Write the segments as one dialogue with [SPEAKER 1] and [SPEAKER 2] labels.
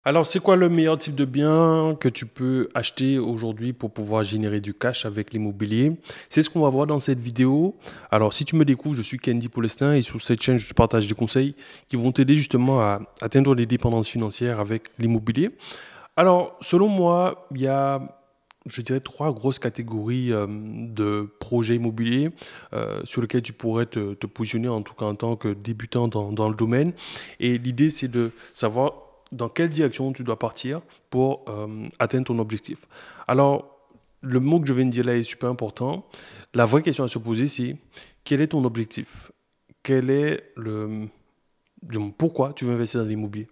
[SPEAKER 1] Alors, c'est quoi le meilleur type de bien que tu peux acheter aujourd'hui pour pouvoir générer du cash avec l'immobilier? C'est ce qu'on va voir dans cette vidéo. Alors, si tu me découvres, je suis Candy Paulestin et sur cette chaîne, je te partage des conseils qui vont t'aider justement à atteindre les dépendances financières avec l'immobilier. Alors, selon moi, il y a, je dirais, trois grosses catégories de projets immobiliers sur lesquels tu pourrais te positionner, en tout cas en tant que débutant dans le domaine. Et l'idée, c'est de savoir dans quelle direction tu dois partir pour atteindre ton objectif. Alors, le mot que je viens de dire là est super important. La vraie question à se poser, c'est quel est ton objectif? Quel est pourquoi tu veux investir dans l'immobilier?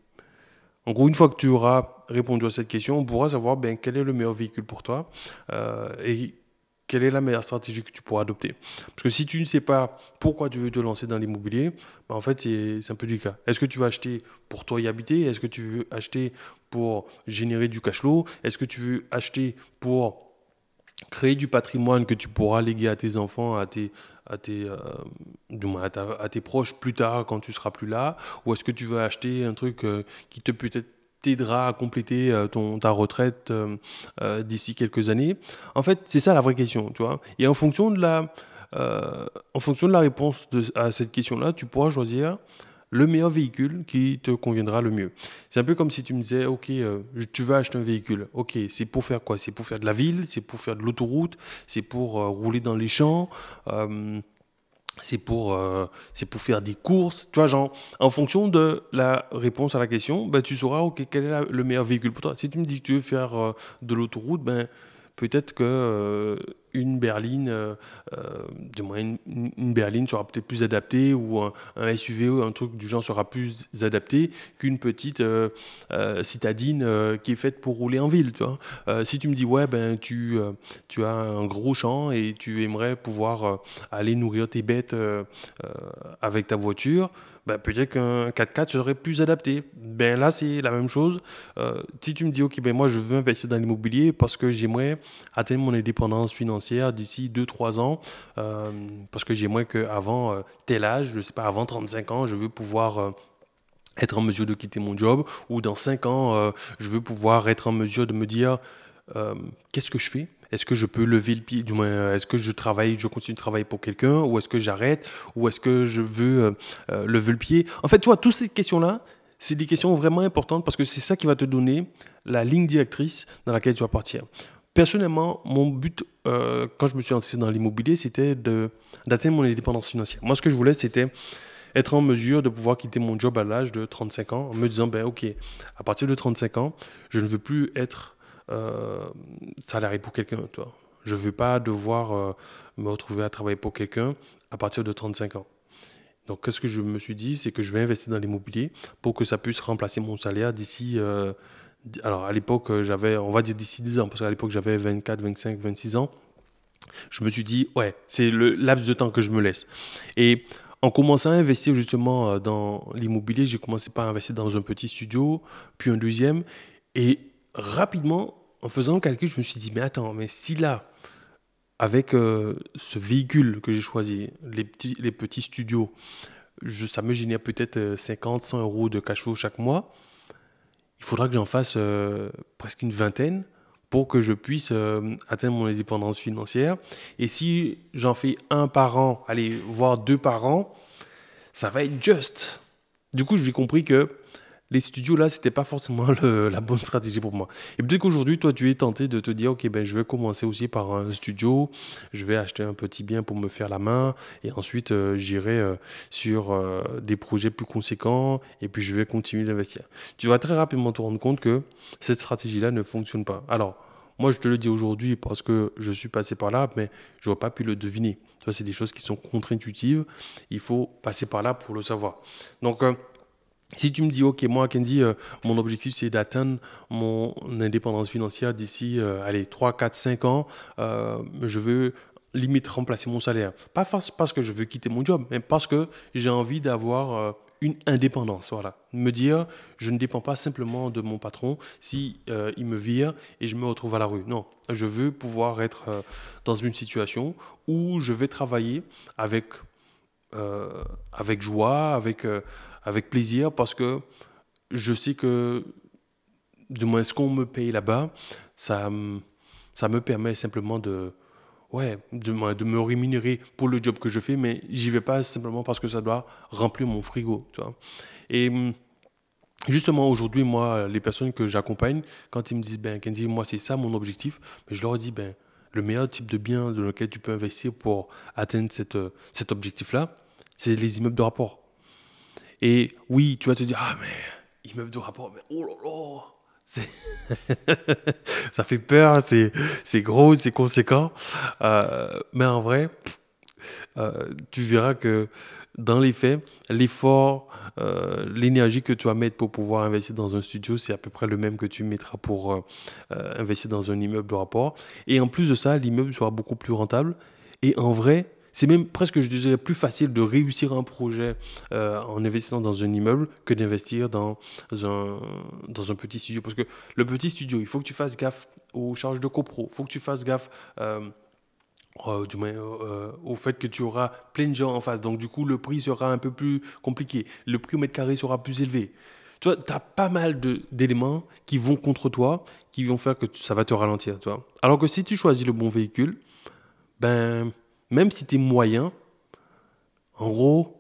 [SPEAKER 1] En gros, une fois que tu auras répondu à cette question, on pourra savoir ben, quel est le meilleur véhicule pour toi et quelle est la meilleure stratégie que tu pourras adopter. Parce que si tu ne sais pas pourquoi tu veux te lancer dans l'immobilier, ben, en fait, c'est un peu du cas. Est-ce que tu veux acheter pour toi y habiter? Est-ce que tu veux acheter pour générer du cash flow? Est-ce que tu veux acheter pour créer du patrimoine que tu pourras léguer à tes enfants, du moins à tes proches plus tard quand tu seras plus là? Ou est-ce que tu veux acheter un truc qui te peut-être t'aidera à compléter ta retraite d'ici quelques années? En fait, c'est ça la vraie question, tu vois. Et en fonction de la réponse à cette question-là, tu pourras choisir le meilleur véhicule qui te conviendra le mieux. C'est un peu comme si tu me disais, OK, tu veux acheter un véhicule. OK, c'est pour faire quoi? C'est pour faire de la ville, c'est pour faire de l'autoroute, c'est pour rouler dans les champs, euh, c'est pour faire des courses. Tu vois, genre, en fonction de la réponse à la question, ben, tu sauras, OK, quel est le meilleur véhicule pour toi. Si tu me dis que tu veux faire de l'autoroute, ben, peut-être que une berline, du moins une berline sera peut-être plus adaptée ou un SUV ou un truc du genre sera plus adapté qu'une petite citadine qui est faite pour rouler en ville, tu vois. Si tu me dis, ouais, ben, tu as un gros champ et tu aimerais pouvoir aller nourrir tes bêtes avec ta voiture, ben, peut-être qu'un 4x4 serait plus adapté. Ben là, c'est la même chose. Si tu me dis, OK, ben moi, je veux investir dans l'immobilier parce que j'aimerais atteindre mon indépendance financière d'ici 2 3 ans, parce que j'aimerais qu'avant tel âge, je ne sais pas, avant 35 ans, je veux pouvoir être en mesure de quitter mon job, ou dans 5 ans, je veux pouvoir être en mesure de me dire euh, qu'est-ce que je fais? Est-ce que je peux lever le pied? Du moins, est-ce que je travaille, je continue de travailler pour quelqu'un, ou est-ce que j'arrête, ou est-ce que je veux lever le pied? En fait, tu vois, toutes ces questions-là, c'est des questions vraiment importantes parce que c'est ça qui va te donner la ligne directrice dans laquelle tu vas partir. Personnellement, mon but, quand je me suis lancé dans l'immobilier, c'était d'atteindre mon indépendance financière. Moi, ce que je voulais, c'était être en mesure de pouvoir quitter mon job à l'âge de 35 ans en me disant, ben ok, à partir de 35 ans, je ne veux plus être salarié pour quelqu'un, toi. Je ne veux pas devoir me retrouver à travailler pour quelqu'un à partir de 35 ans. Donc, qu'est-ce que je me suis dit? C'est que je vais investir dans l'immobilier pour que ça puisse remplacer mon salaire d'ici. Alors, à l'époque, j'avais, on va dire d'ici 10 ans, parce qu'à l'époque, j'avais 24, 25, 26 ans. Je me suis dit, ouais, c'est le laps de temps que je me laisse. Et en commençant à investir justement dans l'immobilier, j'ai commencé par investir dans un petit studio, puis un deuxième. Et rapidement, en faisant le calcul, je me suis dit, mais attends, mais si là, avec ce véhicule que j'ai choisi, les petits studios, ça me génère peut-être 50, 100 euros de cash flow chaque mois, il faudra que j'en fasse presque une vingtaine pour que je puisse atteindre mon indépendance financière. Et si j'en fais un par an, allez, voire deux par an, ça va être juste. Du coup, j'ai compris que les studios là, c'était pas forcément la bonne stratégie pour moi. Et peut-être qu'aujourd'hui, toi, tu es tenté de te dire, ok, ben, je vais commencer aussi par un studio, je vais acheter un petit bien pour me faire la main, et ensuite, j'irai sur des projets plus conséquents, et puis je vais continuer d'investir. Tu vas très rapidement te rendre compte que cette stratégie-là ne fonctionne pas. Alors, moi, je te le dis aujourd'hui parce que je suis passé par là, mais je n'aurais pas pu le deviner. Tu vois, c'est des choses qui sont contre-intuitives. Il faut passer par là pour le savoir. Donc, si tu me dis, OK, moi, Kenzie, mon objectif, c'est d'atteindre mon indépendance financière d'ici, allez, 3 4 5 ans, je veux limite remplacer mon salaire. Pas parce que je veux quitter mon job, mais parce que j'ai envie d'avoir une indépendance. Voilà. Me dire, je ne dépends pas simplement de mon patron si il me vire et je me retrouve à la rue. Non, je veux pouvoir être dans une situation où je vais travailler avec avec joie, avec plaisir, parce que je sais que du moins ce qu'on me paye là-bas, ça, ça me permet simplement ouais, de me rémunérer pour le job que je fais, mais j'y vais pas simplement parce que ça doit remplir mon frigo, tu vois. Et justement, aujourd'hui, moi, les personnes que j'accompagne, quand ils me disent, ben, Kenzie, moi, c'est ça mon objectif, ben, je leur dis, ben, le meilleur type de bien dans lequel tu peux investir pour atteindre cet objectif-là, c'est les immeubles de rapport. Et oui, tu vas te dire, ah, mais immeuble de rapport, mais oh là là, c'est ça fait peur, c'est gros, c'est conséquent. Mais en vrai, tu verras que dans les faits, l'effort, l'énergie que tu vas mettre pour pouvoir investir dans un studio, c'est à peu près le même que tu mettras pour investir dans un immeuble de rapport. Et en plus de ça, l'immeuble sera beaucoup plus rentable. Et en vrai, c'est même presque, je dirais, plus facile de réussir un projet en investissant dans un immeuble que d'investir un, dans un petit studio. Parce que le petit studio, il faut que tu fasses gaffe aux charges de copro, il faut que tu fasses gaffe du moins, au fait que tu auras plein de gens en face. Donc, du coup, le prix sera un peu plus compliqué. Le prix au mètre carré sera plus élevé. Tu vois, tu as pas mal d'éléments qui vont contre toi, qui vont faire que ça va te ralentir. Tu vois. Alors que si tu choisis le bon véhicule, ben, même si tu es moyen, en gros,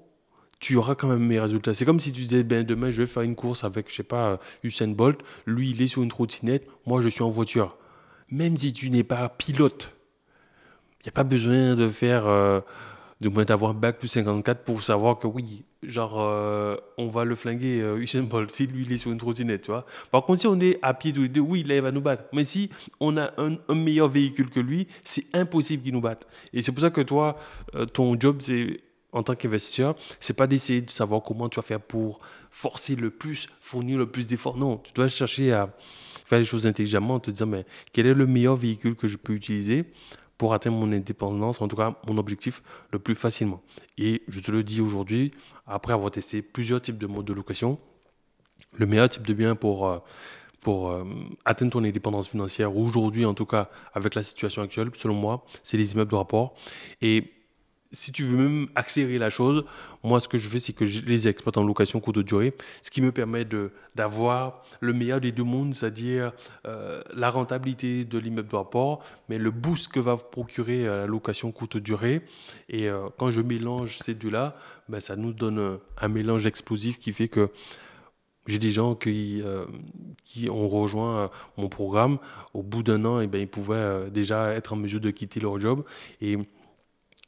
[SPEAKER 1] tu auras quand même mes résultats. C'est comme si tu disais, ben, demain, je vais faire une course avec, je sais pas, Usain Bolt. Lui, il est sur une trottinette. Moi, je suis en voiture. Même si tu n'es pas pilote, il n'y a pas besoin de faire, du moins d'avoir bac plus 54 pour savoir que oui, genre, on va le flinguer, Usain Bolt, si lui, il est sur une trottinette, tu vois. Par contre, si on est à pied tous les deux, oui, là, il va nous battre. Mais si on a un meilleur véhicule que lui, c'est impossible qu'il nous batte. Et c'est pour ça que toi, ton job, c'est, en tant qu'investisseur, c'est pas d'essayer de savoir comment tu vas faire pour forcer le plus, fournir le plus d'efforts. Non, tu dois chercher à faire les choses intelligemment, en te disant, mais quel est le meilleur véhicule que je peux utiliser pour atteindre mon indépendance, en tout cas mon objectif, le plus facilement. Et je te le dis aujourd'hui, après avoir testé plusieurs types de modes de location, le meilleur type de bien pour atteindre ton indépendance financière, aujourd'hui en tout cas avec la situation actuelle, selon moi, c'est les immeubles de rapport. Et si tu veux même accélérer la chose, moi, ce que je fais, c'est que je les exploite en location courte durée, ce qui me permet d'avoir le meilleur des deux mondes, c'est-à-dire la rentabilité de l'immeuble de rapport, mais le boost que va procurer la location courte durée. Et quand je mélange ces deux-là, ben, ça nous donne un mélange explosif qui fait que j'ai des gens qui ont rejoint mon programme. Au bout d'un an, eh ben, ils pouvaient déjà être en mesure de quitter leur job. Et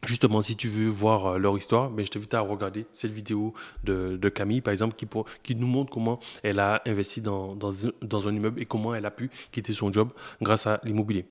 [SPEAKER 1] justement, si tu veux voir leur histoire, ben, je t'invite à regarder cette vidéo de Camille, par exemple, qui nous montre comment elle a investi dans un immeuble et comment elle a pu quitter son job grâce à l'immobilier.